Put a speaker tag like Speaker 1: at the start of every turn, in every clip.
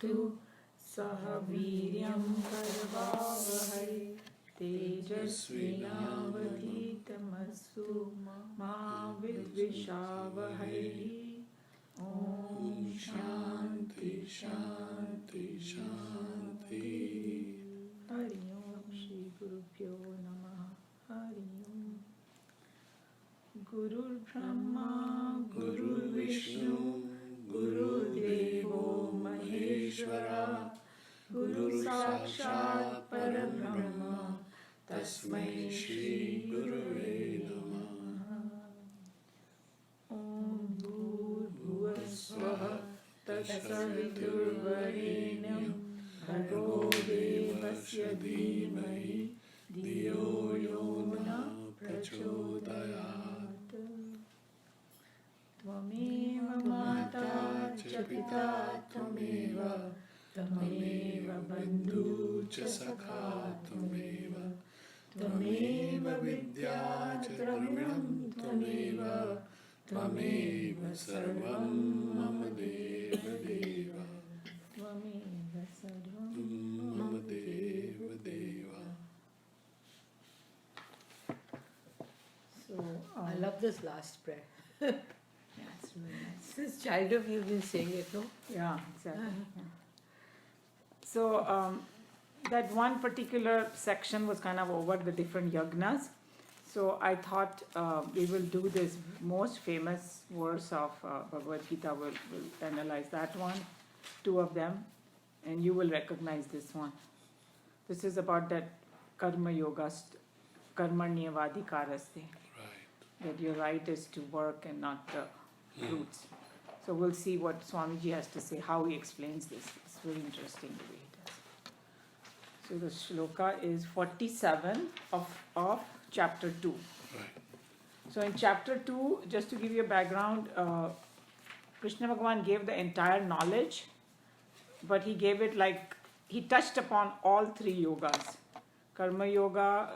Speaker 1: भुनक्तु सह वीर्यं करवावहै तेजस्विनावधीतमस्तु मा विद्विषावहै। ओम शांति शांति शांति। हरि ओम श्री गुरुभ्यो नमः। हरि ओम। गुरुर्ब्रह्मा गुरुर्विष्णु गुरुर्देवो महेश्वरा गुरुसाक्षात् परब्रह्म तस्मै श्री गुरुवे नमः। ओम भूर्भुवस्वः तत्सवितुर्वरेण्यं भर्गो देवस्य धीमहि धियो यो न प्रचोदयात्। त्वमेव माता च पिता त्वमेव त्वमेव बन्धु च सखा त्वमेव त्वमेव विद्या च द्रविणं त्वमेव त्वमेव सर्वं मम देव देव त्वमेव सर्वं मम देव देव। So
Speaker 2: I love this last prayer.
Speaker 1: that's really nice.
Speaker 2: Since childhood you've been saying it, no?
Speaker 1: Yeah, exactly. Yeah. So that one particular section was kind of over the different yagnas. So I thought we will do this most famous verse of Bhagavad Gita. We'll analyze that one, two of them, and you will recognize this one. This is about that karma yoga, karmanyavadhikaraste. That your right is to work and not the fruits. So we'll see what Swamiji has to say, how he explains this. It's very interesting the way he does. So the shloka is 47 of chapter 2.
Speaker 3: Right.
Speaker 1: So in chapter 2, just to give you a background, Krishna Bhagavan gave the entire knowledge, but he gave it like, he touched upon all three yogas. Karma yoga,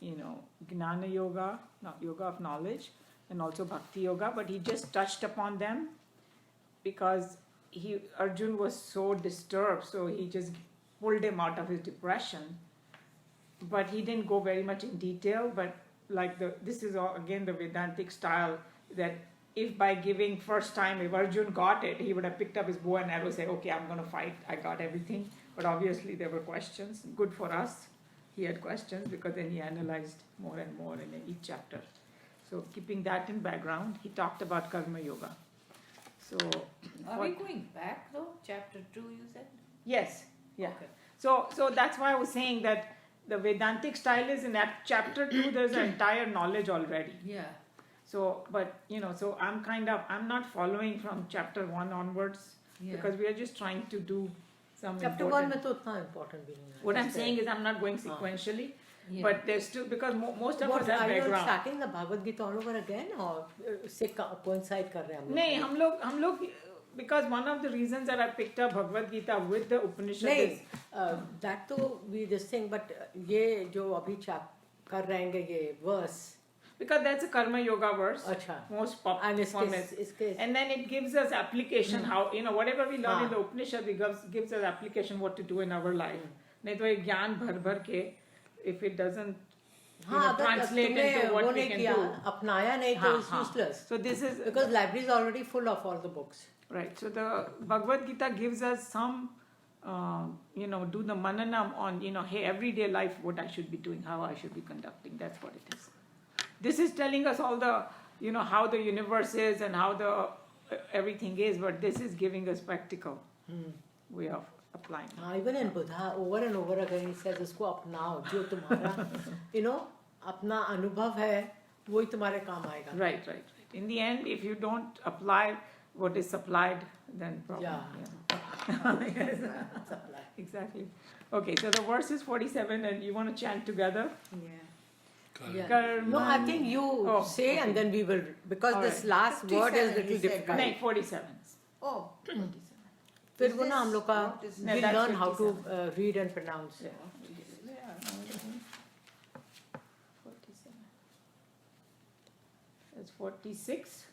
Speaker 1: Gnana yoga, yoga of knowledge, and also Bhakti yoga, but he just touched upon them because Arjun was so disturbed, so he just pulled him out of his depression. But he didn't go very much in detail, but this is again the Vedantic style, that if by giving first time, if Arjun got it, he would have picked up his bow and arrow and say, okay, I'm going to fight, I got everything. But obviously there were questions, good for us. He had questions because then he analyzed more and more in each chapter. So keeping that in background, he talked about Karma Yoga. So
Speaker 2: Are we going back though? Chapter 2 you said?
Speaker 1: Yes, yeah.
Speaker 2: Okay.
Speaker 1: So that's why I was saying that the Vedantic style is in that chapter 2 there's an entire knowledge already.
Speaker 2: Yeah.
Speaker 1: So, but so I'm not following from chapter 1 onwards, because we are just trying to do some
Speaker 2: Chapter 1 mein to utna important bhi nahi hai.
Speaker 1: What I'm saying is I'm not going sequentially, but there's still, because most of us have
Speaker 2: Are you
Speaker 1: background.
Speaker 2: starting the Bhagavad Gita all over again or se coincide kar rahe hain?
Speaker 1: नहीं, हम लोग because one of the reasons that I picked up Bhagavad Gita with the Upanishad is
Speaker 2: that to we this thing, but ye jo abhi kar rahe hain ye verse,
Speaker 1: because that's a karma yoga verse.
Speaker 2: Achha.
Speaker 1: Most popular. And then it gives us application, how whatever we learn in the Upanishad, it gives us application what to do in our life. नहीं तो ये ज्ञान भर के, if it doesn't translate into what we can do,
Speaker 2: apnaya nahi to it's useless.
Speaker 1: So this is
Speaker 2: because library is already full of all the books.
Speaker 1: Right. So the Bhagavad Gita gives us some, do the mananam on, hey, everyday life, what I should be doing, how I should be conducting. That's what it is. This is telling us all the, how the universe is and how the everything is, but this is giving us practical way of applying.
Speaker 2: Even in Buddha, over and over again, he says, "Isko apnao, jo tumhara, apna anubhav hai, wohi tumhare kaam aayega."
Speaker 1: Right. In the end, if you don't apply what is supplied, then problem. Yes. Exactly. Okay, so the verse is 47, and you want to chant together?
Speaker 2: Yeah. No, I think you say and then we will, because this last word is little difficult.
Speaker 1: No, 47.
Speaker 4: Oh,
Speaker 1: 47.
Speaker 2: फिर वो ना हम लोग का we learn how to read and pronounce.
Speaker 1: 47. That's 46.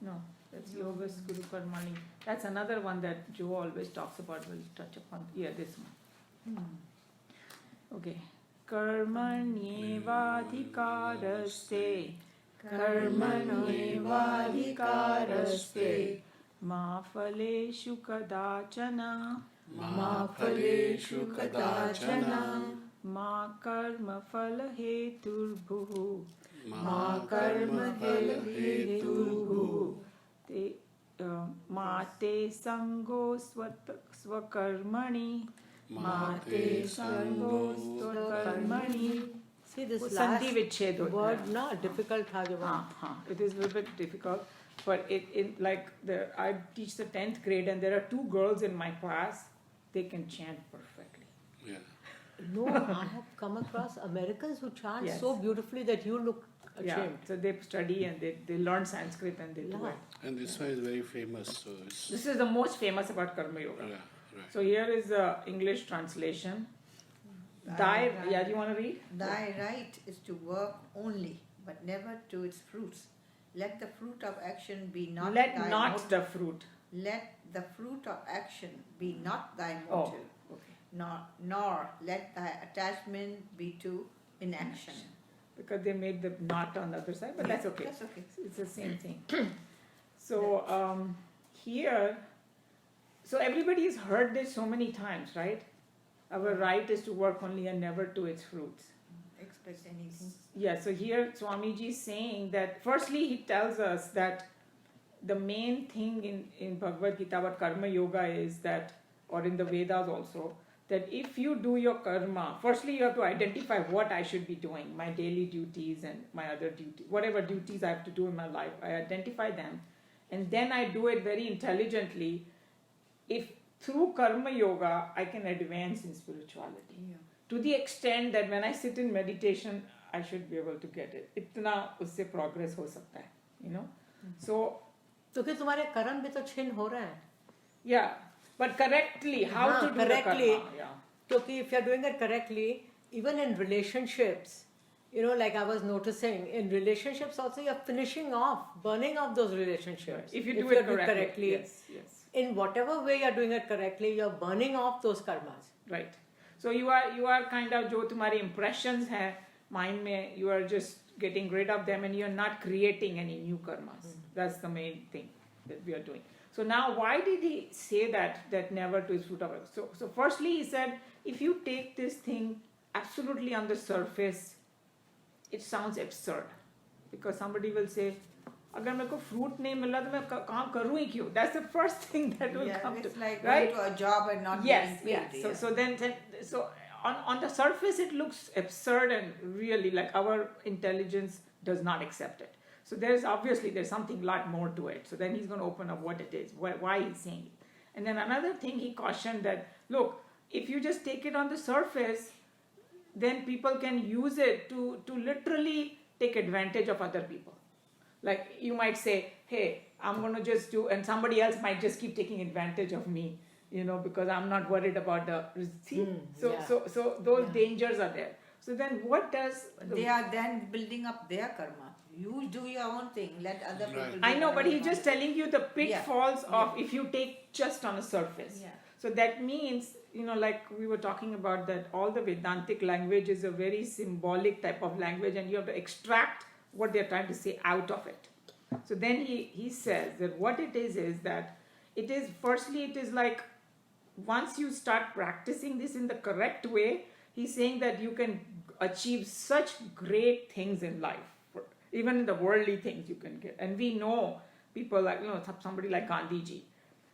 Speaker 1: No, that's Yogas Guru Karmani. That's another one that Joe always talks about. We'll touch upon. Yeah, this one. Okay. Karmanyevadhikaraste Karmanyevadhikaraste Ma phaleshu kadachana
Speaker 3: Ma phaleshu kadachana
Speaker 1: Ma karma phala heturbhuhu
Speaker 3: Ma karma phala heturbhuhu
Speaker 1: Te Ma te sango swakarmani Ma te sango swakarmani.
Speaker 2: See this
Speaker 1: Sandhi
Speaker 2: last
Speaker 1: vichhed hota
Speaker 2: word,
Speaker 1: hai.
Speaker 2: no, difficult tha jab
Speaker 1: It is a little bit difficult, but it like I teach the 10th grade and there are 2 girls in my class. They can chant perfectly.
Speaker 3: Yeah.
Speaker 2: No, I have come across Americans who chant
Speaker 1: Yes.
Speaker 2: so beautifully that you look
Speaker 1: Yeah,
Speaker 2: ashamed.
Speaker 1: so they study and they learn Sanskrit and they do
Speaker 2: Yeah.
Speaker 1: it.
Speaker 3: And this one is very famous, so it's
Speaker 1: This is the most famous about Karma Yoga.
Speaker 3: yeah, right.
Speaker 1: So here is the English translation.
Speaker 4: Thy right.
Speaker 1: Yeah, do you want to read?
Speaker 4: Thy right is to work only, but never to its fruits. Let the fruit of action be not
Speaker 1: Let
Speaker 4: thy
Speaker 1: not
Speaker 4: motive.
Speaker 1: the fruit.
Speaker 4: Let the fruit of action be not thy
Speaker 1: Oh,
Speaker 4: motive,
Speaker 1: okay.
Speaker 4: nor let thy attachment be to inaction.
Speaker 1: Because they made the not on the other side, but that's okay.
Speaker 4: That's okay.
Speaker 1: It's the same thing. So here, so everybody has heard this so many times, right? Our right is to work only and never to its fruits.
Speaker 4: Expect anything.
Speaker 1: Yeah, so here Swamiji is saying that firstly he tells us that the main thing in Bhagavad Gita about Karma Yoga is that, or in the Vedas also, that if you do your karma, firstly you have to identify what I should be doing, my daily duties and my other duties, whatever duties I have to do in my life, I identify them, and then I do it very intelligently. If through Karma Yoga I can advance in spirituality.
Speaker 4: Yeah.
Speaker 1: To the extent that when I sit in meditation, I should be able to get it. इतना उससे progress हो सकता है, you know. So
Speaker 2: तो कि तुम्हारे कर्म भी तो छिन्न हो रहे हैं.
Speaker 1: yeah, but correctly, how
Speaker 2: हाँ,
Speaker 1: to do
Speaker 2: correctly.
Speaker 1: the karma? Yeah.
Speaker 2: क्योंकि if you're doing it correctly, even in relationships, you know, like I was noticing, in relationships also you're finishing off, burning off those relationships.
Speaker 1: If you do
Speaker 2: you're
Speaker 1: it
Speaker 2: doing
Speaker 1: correctly, yes, yes,
Speaker 2: in whatever way you're doing it correctly, you're burning off those karmas.
Speaker 1: right. So you are kind of जो तुम्हारी impressions हैं mind में, you are just getting rid of them and you're not creating any new karmas. That's the main thing that we are doing. So now, why did he say that never to his fruit of it? So firstly, he said, if you take this thing absolutely on the surface, it sounds absurd, because somebody will say, अगर मेरे को fruit नहीं मिला तो मैं काम करूँ ही क्यों? That's the first thing that will come to,
Speaker 4: It's like
Speaker 1: right?
Speaker 4: going to a job and not
Speaker 1: Yes,
Speaker 4: getting
Speaker 1: yeah.
Speaker 4: paid.
Speaker 1: So then on the surface it looks absurd and really like our intelligence does not accept it. So there's something lot more to it. So then he's going to open up what it is, why he's saying it. And then another thing he cautioned that, look, if you just take it on the surface, then people can use it to literally take advantage of other people. Like you might say, hey, I'm going to just do, and somebody else might just keep taking advantage of me, you know, because I'm not worried about the, see? So those dangers are there. So then what does...
Speaker 4: They are then building up their karma. You do your own thing, let other people do
Speaker 1: I know, but
Speaker 4: their
Speaker 1: he's
Speaker 4: own.
Speaker 1: just telling you the pitfalls of if you take just on a surface.
Speaker 4: Yeah.
Speaker 1: So that means, you know, like we were talking about, that all the Vedantic language is a very symbolic type of language, and you have to extract what they're trying to say out of it. So then he says that what it is that it is, firstly, it is like once you start practicing this in the correct way, he's saying that you can achieve such great things in life. Even in the worldly things you can get. And we know people like, you know, somebody like Gandhiji,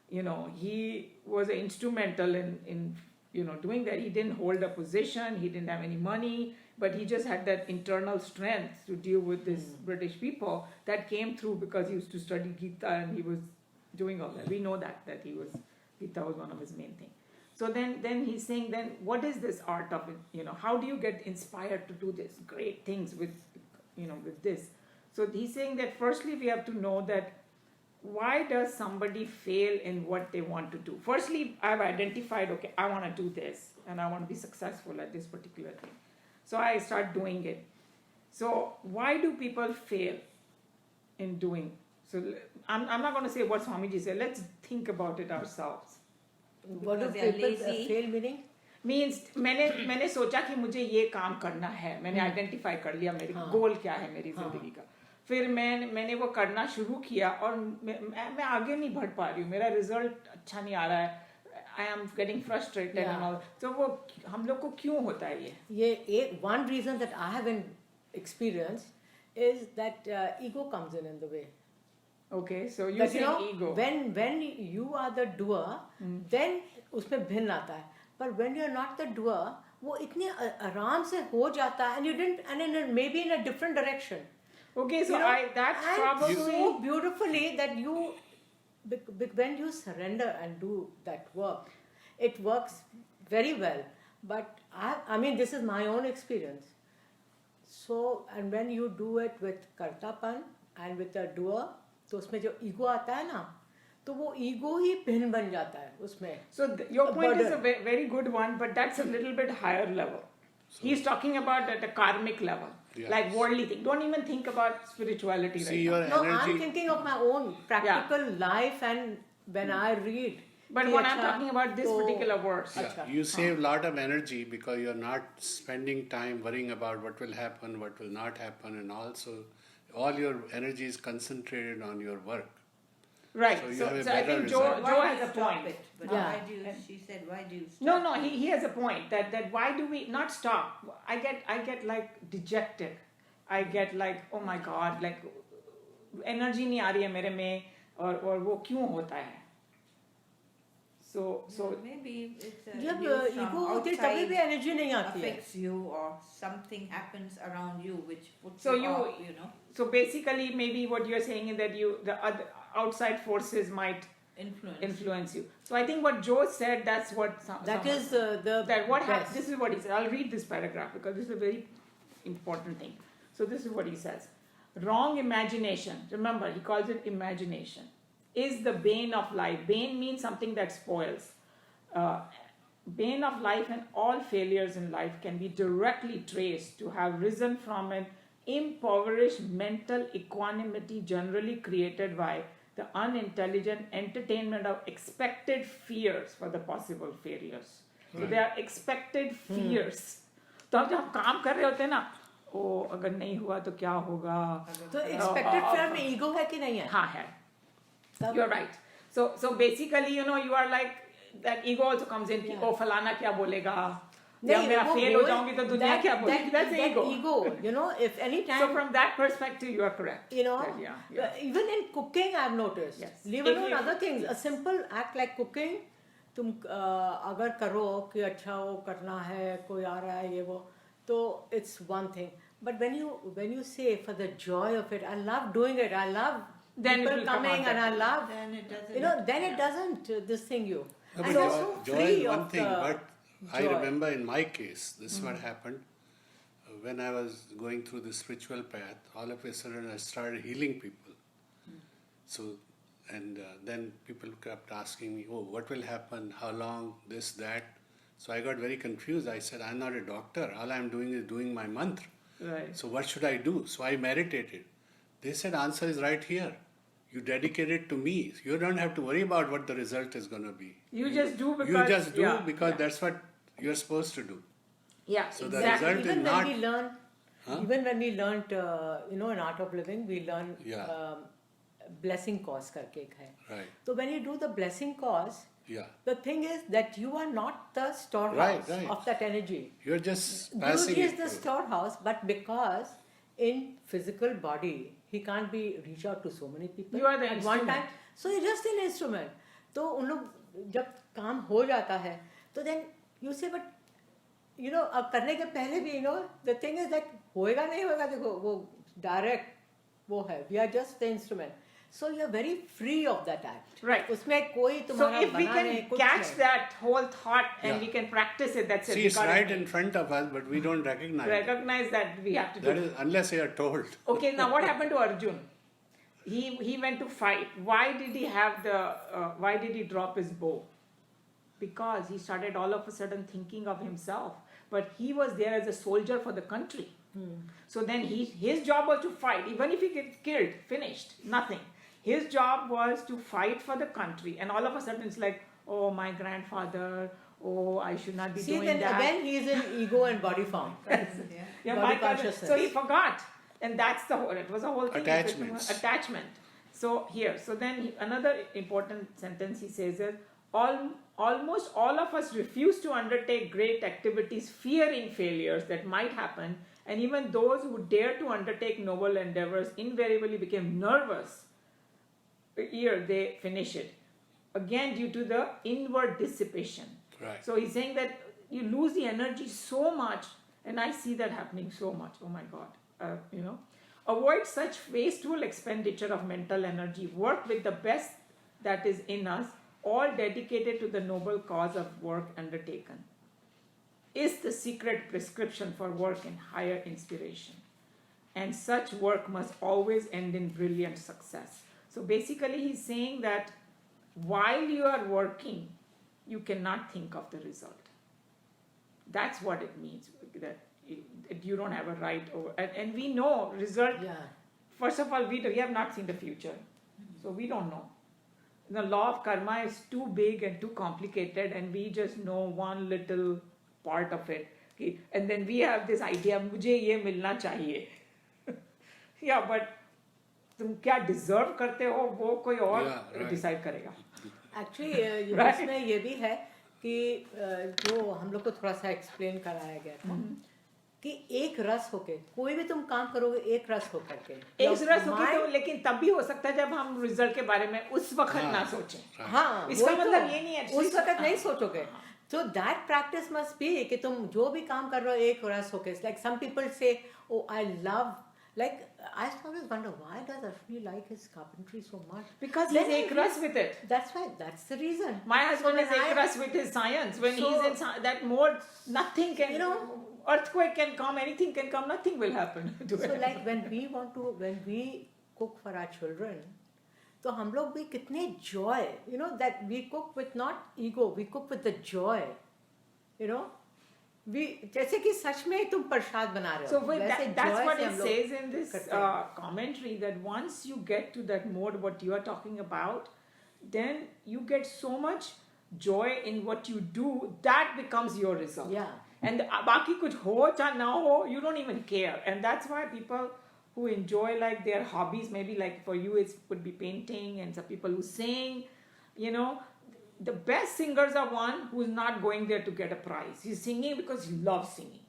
Speaker 1: you know, he was instrumental in you know, doing that. He didn't hold a position, he didn't have any money, but he just had that internal strength to deal with this British people that came through because he used to study Gita and he was doing all that. We know that he was, Gita was one of his main things. So then he's saying, then what is this art of it? You know, how do you get inspired to do this great things with, you know, with this? So he's saying that firstly we have to know that why does somebody fail in what they want to do? Firstly, I've identified, okay, I want to do this and I want to be successful at this particular thing. So I start doing it. So why do people fail in doing So I'm not going to say what Swamiji said. Let's think about it ourselves.
Speaker 2: What do
Speaker 4: Because they are
Speaker 2: people
Speaker 4: lazy.
Speaker 2: fail meaning?
Speaker 1: Means मैंने सोचा कि मुझे ये काम करना है, मैंने identify कर लिया मेरी गोल क्या है मेरी जिंदगी का, फिर मैंने वो करना शुरू किया और मैं आगे नहीं बढ़ पा रही हूँ, मेरा रिजल्ट अच्छा नहीं आ रहा है, I am getting frustrated and all. तो वो हम लोग को क्यों होता है
Speaker 2: ये एक one reason that I haven't experienced is that ego comes in the way.
Speaker 1: Okay, so you
Speaker 2: That,
Speaker 1: say ego.
Speaker 2: when you are the doer, then उसमें भिन्न आता है. But when you are not the doer, वो इतने आराम से हो जाता है, and you didn't, and maybe in a different direction.
Speaker 1: Okay, so that's
Speaker 2: and
Speaker 1: probably
Speaker 2: so beautifully that you, when you surrender and do that work, it works very well. But I mean, this is my own experience. So, and when you do it with kartapan and with a doer, तो उसमें जो ego आता है ना, तो वो ego ही भिन्न बन जाता है उसमें.
Speaker 1: So your point is a
Speaker 2: burden.
Speaker 1: very good one, but that's a little bit higher level. He's talking about at a karmic level,
Speaker 3: Yeah.
Speaker 1: like worldly thing. Don't even think about spirituality
Speaker 3: See,
Speaker 1: right
Speaker 3: your
Speaker 1: now.
Speaker 2: No,
Speaker 3: energy.
Speaker 2: I'm thinking of my own practical life, and when I read.
Speaker 1: But
Speaker 2: कि
Speaker 1: when I'm
Speaker 2: अच्छा,
Speaker 1: talking about this
Speaker 2: तो-
Speaker 1: particular verse,
Speaker 3: Yeah, you save a lot of energy because you're not spending time worrying about what will happen, what will not happen, and also all your energy is concentrated on your work.
Speaker 1: right?
Speaker 3: So you
Speaker 1: So,
Speaker 3: have a
Speaker 1: so I
Speaker 3: better
Speaker 1: think
Speaker 3: result.
Speaker 1: Joe
Speaker 4: Why do
Speaker 1: has
Speaker 4: you
Speaker 1: a
Speaker 4: stop
Speaker 1: point.
Speaker 4: it? But
Speaker 2: Yeah.
Speaker 4: why do you, she said, why do you stop
Speaker 1: No,
Speaker 4: it?
Speaker 1: he has a point that why do we not stop? I get like dejected. I get like, oh my God, like energy नहीं आ रही है मेरे में, और वो क्यों होता है? So
Speaker 4: Maybe it's
Speaker 2: जब
Speaker 4: news from
Speaker 2: ego होती है तभी भी
Speaker 4: outside
Speaker 2: एनर्जी नहीं आती है.
Speaker 4: affects you, or something happens around you which puts
Speaker 1: So
Speaker 4: you
Speaker 1: you-
Speaker 4: off, you know,
Speaker 1: so basically maybe what you're saying is that the other outside forces might influence you. So I think what Joe said, that's what
Speaker 2: That is the
Speaker 1: that what
Speaker 2: best.
Speaker 1: happens. This is what he said. I'll read this paragraph because this is a very important thing. So this is what he says: wrong imagination. Remember, he calls it imagination. Is the bane of life. Bane means something that spoils. Bane of life, and all failures in life can be directly traced to have risen from an impoverished mental equanimity generally created by the unintelligent entertainment of expected fears for the possible failures. So they are expected fears. तो हम जब काम कर रहे होते हैं ना, ओ अगर नहीं हुआ तो क्या होगा?
Speaker 2: तो एक्सपेक्टेड फेयर में ईगो है कि नहीं है?
Speaker 1: हाँ है.
Speaker 2: तब-
Speaker 1: You're right. So basically, you are like that. Ego also comes in. कि ओ फलाना क्या बोलेगा? या
Speaker 2: नहीं,
Speaker 1: मैं
Speaker 2: वो
Speaker 1: फेल हो
Speaker 2: वो-
Speaker 1: जाऊंगी तो दुनिया क्या बोलेगी? That's
Speaker 2: that
Speaker 1: ego.
Speaker 2: ego, if any time,
Speaker 1: So from that perspective, you are correct. That, yeah.
Speaker 2: even in cooking I've noticed,
Speaker 1: Yes.
Speaker 2: leave
Speaker 1: If
Speaker 2: alone
Speaker 1: you-
Speaker 2: other things, a simple act like cooking, तुम अगर करो कि अच्छा वो करना है, कोई आ रहा है ये वो, तो it's one thing. But when you say for the joy of it, I love doing it, I love
Speaker 1: Then it
Speaker 2: people
Speaker 1: will come
Speaker 2: coming,
Speaker 1: out
Speaker 2: and I
Speaker 1: that way.
Speaker 2: love,
Speaker 4: then it doesn't.
Speaker 2: then it doesn't this thing you.
Speaker 3: No,
Speaker 2: And
Speaker 3: but
Speaker 2: you're so
Speaker 3: joy
Speaker 2: free
Speaker 3: is one
Speaker 2: of
Speaker 3: thing,
Speaker 2: the
Speaker 3: but I
Speaker 2: joy.
Speaker 3: remember in my case, this is what happened. When I was going through the spiritual path, all of a sudden I started healing people. So, and then people kept asking me, oh, what will happen? How long? This, that. So I got very confused. I said, I'm not a doctor. All I'm doing is doing my mantra.
Speaker 1: Right.
Speaker 3: So what should I do? So I meditated. They said, answer is right here. You dedicate it to me. You don't have to worry about what the result is going to be.
Speaker 1: You just do because
Speaker 3: You just do
Speaker 1: yeah,
Speaker 3: because
Speaker 1: yeah.
Speaker 3: that's what you're supposed to do.
Speaker 1: Yeah,
Speaker 3: So the
Speaker 1: exactly.
Speaker 3: result is
Speaker 2: Even
Speaker 3: not-
Speaker 2: when we learn,
Speaker 3: Huh?
Speaker 2: even when we learned, in Art of Living, we learn
Speaker 3: Yeah.
Speaker 2: blessing cause करके एक है.
Speaker 3: Right.
Speaker 2: So when you do the blessing cause,
Speaker 3: Yeah.
Speaker 2: the thing is that you are not the storehouse
Speaker 3: Right.
Speaker 2: of that energy.
Speaker 3: You're just passing
Speaker 2: Guruji is
Speaker 3: it
Speaker 2: the
Speaker 3: through.
Speaker 2: storehouse, but because in physical body he can't be reach out to so many people
Speaker 1: You are the
Speaker 2: at one
Speaker 1: instrument.
Speaker 2: time. So he's just an instrument. तो उन लोग जब काम हो जाता है, तो then you say, but अब करने के पहले भी the thing is that होएगा नहीं होएगा, देखो वो direct वो है, we are just the instrument. So you are very free of that act.
Speaker 1: Right.
Speaker 2: उसमें कोई
Speaker 1: So
Speaker 2: तुम्हारा
Speaker 1: if we
Speaker 2: बनाने
Speaker 1: can
Speaker 2: कुछ
Speaker 1: catch
Speaker 2: नहीं.
Speaker 1: that whole thought and
Speaker 3: Yeah.
Speaker 1: we can practice it, that's it.
Speaker 3: See,
Speaker 1: We
Speaker 3: it's
Speaker 1: got it
Speaker 3: right
Speaker 1: made.
Speaker 3: in front of us, but we don't recognize it.
Speaker 1: Recognize that we have to do.
Speaker 3: That is, unless you are told.
Speaker 1: Okay, now what happened to Arjun? He went to fight. Why did he have why did he drop his bow? Because he started all of a sudden thinking of himself. But he was there as a soldier for the country. So then his job was to fight. Even if he gets killed, finished, nothing. his job was to fight for the country, and all of a sudden it's like, oh, my grandfather, oh, I should not be
Speaker 2: See,
Speaker 1: doing
Speaker 2: then
Speaker 1: that.
Speaker 2: again he is in ego and body form.
Speaker 4: Yeah.
Speaker 1: Yeah,
Speaker 2: Body
Speaker 1: my father,
Speaker 2: consciousness.
Speaker 1: so he forgot, and that's the whole. It was a whole thing.
Speaker 3: Attachments.
Speaker 1: Attachment. So here, so then another important sentence he says is, almost all of us refuse to undertake great activities, fearing failures that might happen, and even those who dare to undertake noble endeavors invariably became nervous ere they finish it. Again, due to the inward dissipation.
Speaker 3: Right.
Speaker 1: So he's saying that you lose the energy so much, and I see that happening so much. Oh my God, Avoid such wasteful expenditure of mental energy. Work with the best that is in us, all dedicated to the noble cause of work undertaken. Is the secret prescription for work in higher inspiration. And such work must always end in brilliant success. So basically, he's saying that while you are working, you cannot think of the result. That's what it means, that you don't have a right over. And we know result.
Speaker 2: Yeah.
Speaker 1: First of all, we have not seen the future, so we don't know. The law of karma is too big and too complicated, and we just know one little part of it. Okay? And then we have this idea, मुझे ये मिलना चाहिए. Yeah, but तुम क्या deserve करते हो वो कोई और decide करेगा.
Speaker 2: Actually,
Speaker 1: Right.
Speaker 2: इसमें ये भी है कि जो हम लोग को थोड़ा सा एक्सप्लेन कराया गया था कि एक रस होके कोई भी तुम काम करोगे एक रस होकर के
Speaker 1: एक रस होगी तो, लेकिन तब भी हो सकता है जब हम रिजल्ट के बारे में उस वक्त ना सोचें.
Speaker 2: हाँ,
Speaker 1: इसका
Speaker 2: वही
Speaker 1: मतलब
Speaker 2: तो,
Speaker 1: ये नहीं है
Speaker 2: उस वक्त नहीं सोचोगे. So that practice must be कि तुम जो भी काम कर रहे हो एक रस होके. Like some people say, oh, I love, like I always wonder why does Ashmi like his carpentry so much?
Speaker 1: Because
Speaker 2: Then
Speaker 1: he's ekras with it.
Speaker 2: That's why. That's the reason.
Speaker 1: My husband
Speaker 2: So
Speaker 1: is
Speaker 2: when I-
Speaker 1: ekras with his science. When
Speaker 2: So-
Speaker 1: he's in that mode, nothing can,
Speaker 2: You know,
Speaker 1: earthquake can come, anything can come, nothing will happen to
Speaker 2: So
Speaker 1: it.
Speaker 2: like when we cook for our children, तो हम लोग भी कितने joy, that we cook with not ego, we cook with the joy, we जैसे कि सच में तुम प्रसाद बना रहे हो.
Speaker 1: So with
Speaker 2: वैसे
Speaker 1: that's
Speaker 2: joy
Speaker 1: what
Speaker 2: से
Speaker 1: it
Speaker 2: हम लोग
Speaker 1: says in this
Speaker 2: करते हैं.
Speaker 1: commentary, that once you get to that mode, what you are talking about, then you get so much joy in what you do, that becomes your result.
Speaker 2: Yeah.
Speaker 1: And बाकी कुछ हो चाहे ना हो, you don't even care. And that's why people who enjoy like their hobbies, maybe like for you it would be painting, and some people who sing, the best singers are one who's not going there to get a prize. He's singing because he loves singing.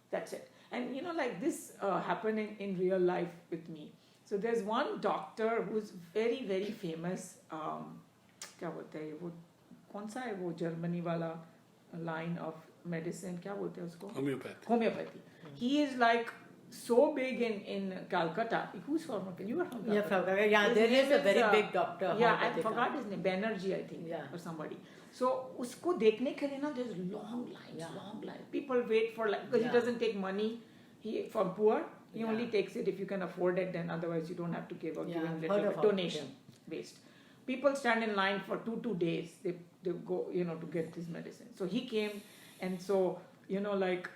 Speaker 1: That's it. And like this happened in real life with me. So there's one doctor who's very, very famous. क्या बोलते हैं वो, कौन सा है वो Germany वाला line of medicine, क्या बोलते हैं उसको? Homeopathy. He is like so big in Calcutta. Who's from? You are from Calcutta.
Speaker 2: Yeah, from Calcutta. Yeah,
Speaker 1: His
Speaker 2: there is
Speaker 1: name
Speaker 2: a very big doctor.
Speaker 1: Yeah, I
Speaker 2: homeopathic.
Speaker 1: forgot his name. Banerjee, I think,
Speaker 2: Yeah.
Speaker 1: or somebody. So उसको देखने के लिए ना, there's long lines,
Speaker 2: Yeah.
Speaker 1: long lines. People wait for because
Speaker 2: Yeah.
Speaker 1: he doesn't take money. He from poor. He
Speaker 2: Yeah.
Speaker 1: only takes it if you can afford it. Then otherwise you don't have to give or
Speaker 2: Yeah,
Speaker 1: give him
Speaker 2: I've
Speaker 1: little
Speaker 2: heard
Speaker 1: bit,
Speaker 2: about it,
Speaker 1: donation based. People stand in line for two days. They go to get this medicine. So he came, and so like.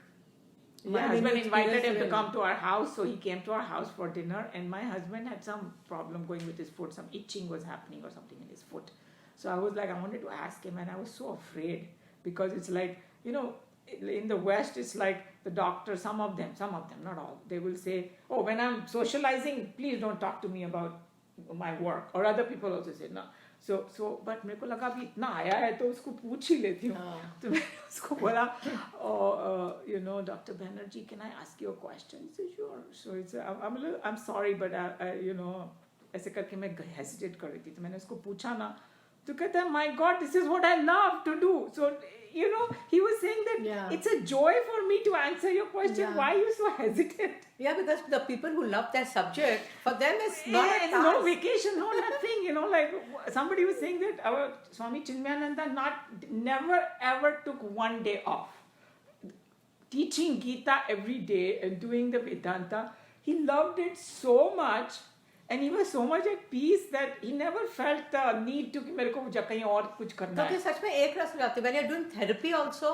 Speaker 1: My
Speaker 2: Yeah,
Speaker 1: husband
Speaker 2: it's
Speaker 1: invited him to
Speaker 2: experience
Speaker 1: come to our house, so he came to our house for dinner. And my husband had some problem going with his foot, some itching was happening or something in his foot. So I was like, I wanted to ask him, and I was so afraid because it's like, in the West, it's like the doctor, some of them, not all, they will say, oh, when I'm socializing, please don't talk to me about my work. Or other people also say, no. So but मेरे को लगा अभी इतना आया है तो उसको पूछ ही लेती हूँ. तो मैंने उसको बोला, Dr. Banerjee, can I ask you a question? He said, sure. So I'm sorry, but ऐसे करके मैं hesitate कर रही थी. तो मैंने उसको पूछा ना, तो कहता है, my God, this is what I love to do. So he was saying that
Speaker 2: Yeah.
Speaker 1: it's a joy for me to answer your question.
Speaker 2: Yeah.
Speaker 1: Why are you so hesitant?
Speaker 2: Yeah, because the people who love their subject, for them it's not a
Speaker 1: It's no
Speaker 2: task.
Speaker 1: vacation, no nothing. Like somebody was saying that our Swami Chinmayananda never ever took one day off. Teaching Gita every day and doing the Vedanta, he loved it so much, and he was so much at peace that he never felt the need to कि मेरे को कहीं और कुछ करना
Speaker 2: क्योंकि
Speaker 1: है.
Speaker 2: सच में एक रस हो जाती है. When you're doing therapy also,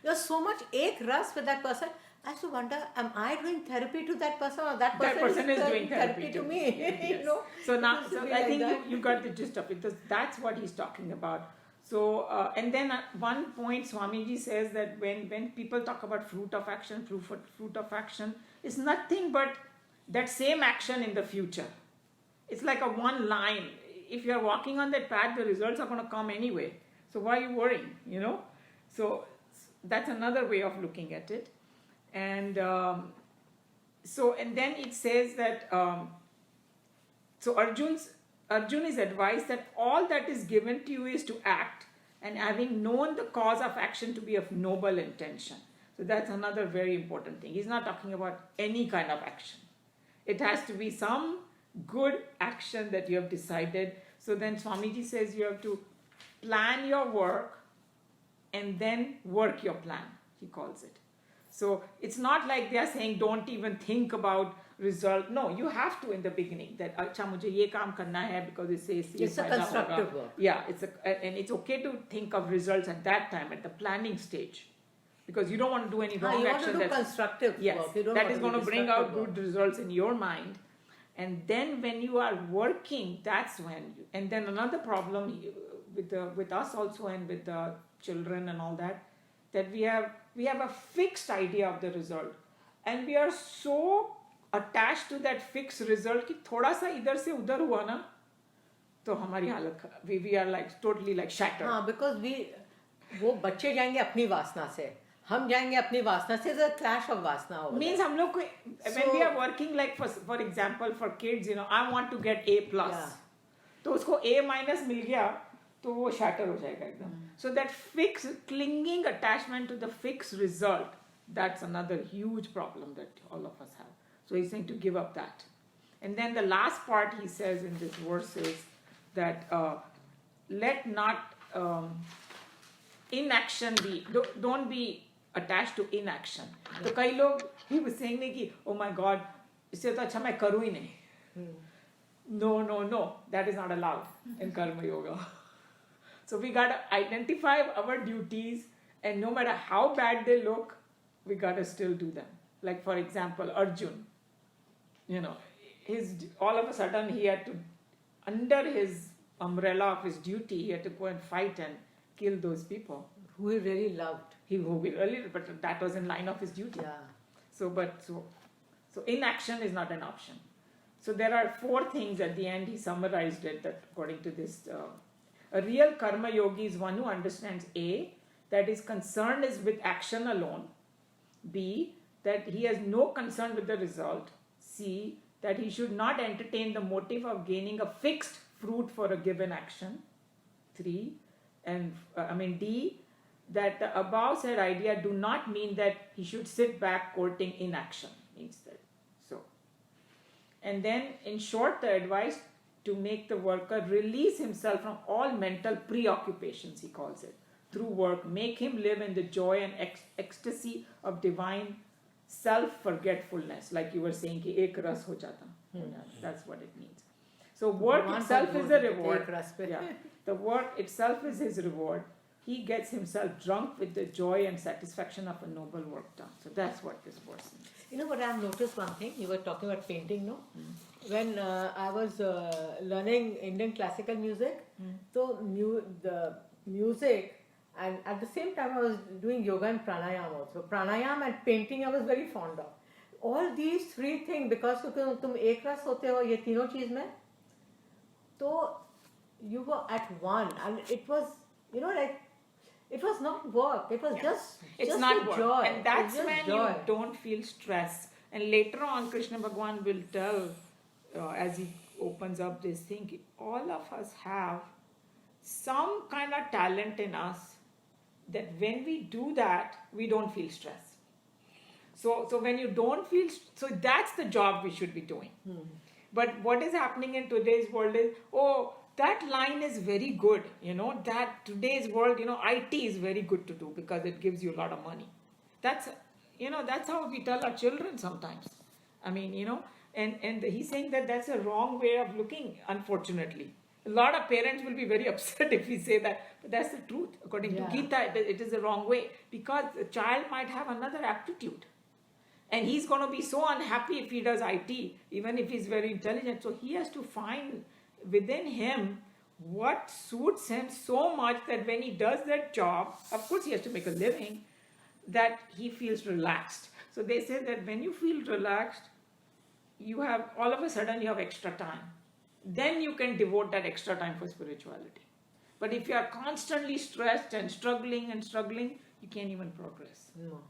Speaker 2: you're so much एक रस with that person. I used to wonder, am I doing therapy to that person, or that
Speaker 1: That person is doing
Speaker 2: therapy to me?
Speaker 1: Yes.
Speaker 2: You know?
Speaker 1: So now,
Speaker 2: It used to
Speaker 1: so
Speaker 2: be
Speaker 1: I
Speaker 2: like
Speaker 1: think
Speaker 2: that.
Speaker 1: you got the gist of it. That's what he's talking about. So, and then at one point, Swamiji says that when people talk about fruit of action, fruit of action is nothing but that same action in the future. It's like a one line. If you're walking on that path, the results are going to come anyway. So why are you worrying? You know. So that's another way of looking at it. And and then it says that so Arjun is advised that all that is given to you is to act, and having known the cause of action to be of noble intention. So that's another very important thing. He's not talking about any kind of action. It has to be some good action that you have decided. So then Swamiji says you have to plan your work and then work your plan, he calls it. So it's not like they are saying don't even think about result. No, you have to in the beginning that acha mujhe ye kaam karna hai because it says
Speaker 2: It's a constructive work.
Speaker 1: Yeah, and it's okay to think of results at that time, at the planning stage, because you don't want to do any wrong
Speaker 2: You want
Speaker 1: action.
Speaker 2: to do constructive work. You don't
Speaker 1: That
Speaker 2: want
Speaker 1: is
Speaker 2: to
Speaker 1: going
Speaker 2: do
Speaker 1: to bring out
Speaker 2: destructive
Speaker 1: good
Speaker 2: work.
Speaker 1: results in your mind. And then when you are working, that's when you, and then another problem with us also and with the children and all that we have a fixed idea of the result, and we are so attached to that fixed result कि थोड़ा सा इधर से उधर हुआ ना तो हमारी हालत we are like totally like shattered.
Speaker 2: हाँ, because वो बच्चे जाएंगे अपनी वासना से, हम जाएंगे अपनी वासना से. The clash of वासना होगा.
Speaker 1: Means हम लोग को when we are working, like for example for kids, you know, I want to get A plus.
Speaker 2: Yeah.
Speaker 1: तो उसको A minus मिल गया तो वो shatter हो जाएगा एकदम. So that fixed clinging attachment to the fixed result, that's another huge problem that all of us have. So he's saying to give up that. And then the last part he says in this verse is that let not inaction be, don't be attached to inaction. तो कई लोग he was saying नहीं कि oh my God इससे तो अच्छा मैं करूँ ही नहीं. No, that is not allowed in karma yoga. So we got to identify our duties, and no matter how bad they look, we got to still do them. Like for example, Arjun, you know, all of a sudden he had to, under his umbrella of his duty, he had to go and fight and kill those people.
Speaker 2: Who he really loved.
Speaker 1: But that was in line of his duty.
Speaker 2: Yeah.
Speaker 1: So inaction is not an option. So there are 4 things at the end. He summarized it that according to this. A real karma yogi is one who understands A, that his concern is with action alone. B, that he has no concern with the result. C, that he should not entertain the motive of gaining a fixed fruit for a given action. 3, D, that the above said idea do not mean that he should sit back courting inaction. Means that. So, and then in short, the advice to make the worker release himself from all mental preoccupations, he calls it, through work, make him live in the joy and ecstasy of divine self-forgetfulness, like you were saying, ki ek ras ho jata. That's what it means. So work itself is a reward. The work itself is his reward. He gets himself drunk with the joy and satisfaction of a noble work done. So that's what this verse means.
Speaker 2: You know what, I have noticed one thing. You were talking about painting, no? When I was learning Indian classical music, so the music, and at the same time I was doing yoga and pranayam also. Pranayam and painting I was very fond of. All these 3 things, because तुम एक रस होते हो ये तीनों चीज में, तो you were at one, and it was, you know, like, it was not work. It was just
Speaker 1: not
Speaker 2: work.
Speaker 1: joy. And that's
Speaker 2: just
Speaker 1: when
Speaker 2: joy.
Speaker 1: you don't feel stress. And later on, Krishna Bhagwan will tell, as he opens up this thing, all of us have some kind of talent in us that when we do that, we don't feel stress. So when you don't feel, so that's the job we should be doing. But what is happening in today's world is, that line is very good, that today's world, IT is very good to do because it gives you a lot of money. That's how we tell our children sometimes. And he's saying that that's a wrong way of looking, unfortunately. A lot of parents will be very upset if we say that, but that's the truth. According to Gita, it is the wrong way because the child might have another aptitude. And he's going to be so unhappy if he does IT, even if he's very intelligent. So he has to find within him what suits him so much that when he does that job, of course he has to make a living, that he feels relaxed. So they say that when you feel relaxed, you have, all of a sudden you have extra time. Then you can devote that extra time for spirituality. But if you are constantly stressed and struggling, you can't even progress.
Speaker 2: No.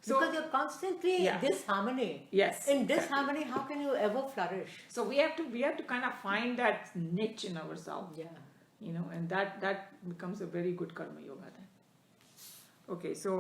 Speaker 1: So,
Speaker 2: Because you're constantly
Speaker 1: Yeah.
Speaker 2: disharmony.
Speaker 1: yes.
Speaker 2: In
Speaker 1: exactly.
Speaker 2: disharmony, how can you ever flourish?
Speaker 1: So we have to kind of find that niche in ourselves,
Speaker 2: Yeah.
Speaker 1: and that becomes a very good karma yoga then. Okay, so